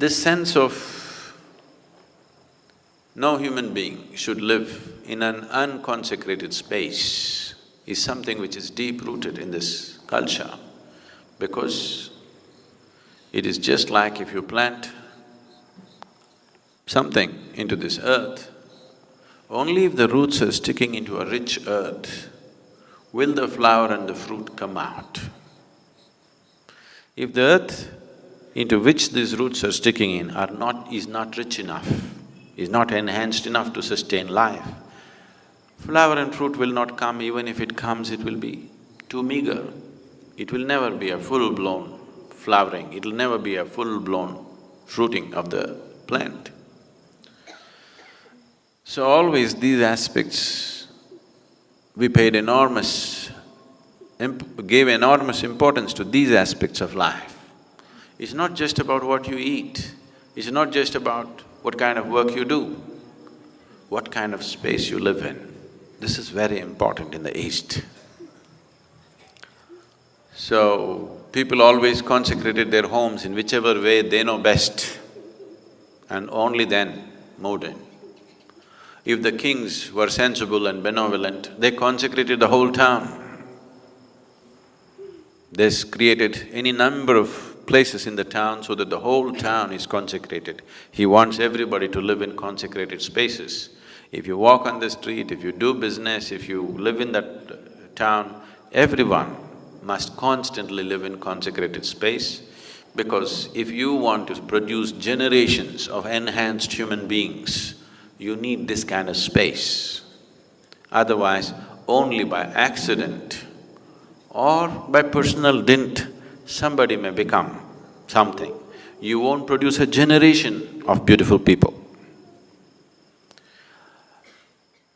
This sense of no human being should live in an unconsecrated space is something which is deep-rooted in this culture, because it is just like if you plant something into this earth, only if the roots are sticking into a rich earth will the flower and the fruit come out. If the earth into which these roots are sticking in is not rich enough, is not enhanced enough to sustain life, flower and fruit will not come. Even if it comes, it will be too meager. It will never be a full-blown flowering, it will never be a full-blown fruiting of the plant. So always these aspects, we gave enormous importance to these aspects of life. It's not just about what you eat, it's not just about what kind of work you do, what kind of space you live in. This is very important in the East. So, people always consecrated their homes in whichever way they know best, and only then moved in. If the kings were sensible and benevolent, they consecrated the whole town. They created any number of places in the town so that the whole town is consecrated. He wants everybody to live in consecrated spaces. If you walk on the street, if you do business, if you live in that town, everyone must constantly live in consecrated space, because if you want to produce generations of enhanced human beings, you need this kind of space. Otherwise, only by accident or by personal dint, somebody may become something. You won't produce a generation of beautiful people.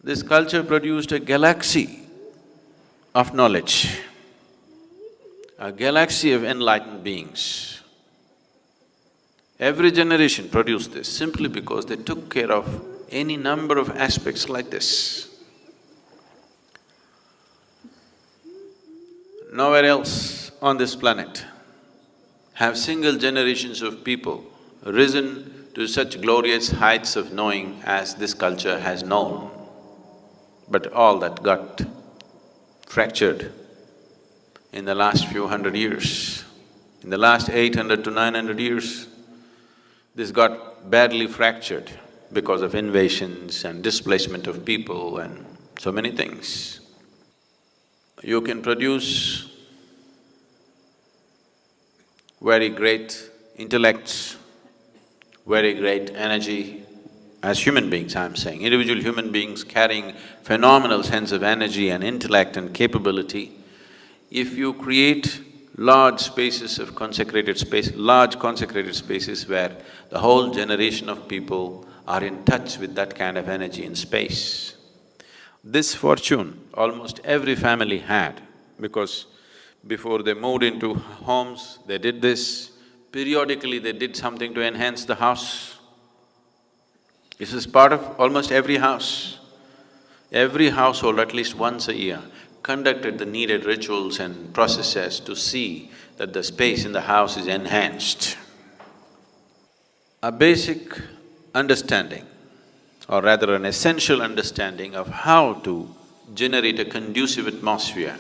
This culture produced a galaxy of knowledge, a galaxy of enlightened beings. Every generation produced this simply because they took care of any number of aspects like this. Nowhere else on this planet have single generations of people risen to such glorious heights of knowing as this culture has known. But all that got fractured in the last few hundred years. In the last 800 to 900 years, this got badly fractured because of invasions and displacement of people and so many things. You can produce very great intellects, very great energy, as human beings I'm saying, individual human beings carrying phenomenal sense of energy and intellect and capability. If you create large spaces of consecrated space, large consecrated spaces where the whole generation of people are in touch with that kind of energy and space. This fortune almost every family had, because before they moved into homes, they did this. Periodically they did something to enhance the house. This is part of almost every house. Every household at least once a year conducted the needed rituals and processes to see that the space in the house is enhanced. A basic understanding, or rather an essential understanding of how to generate a conducive atmosphere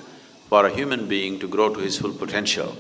for a human being to grow to his full potential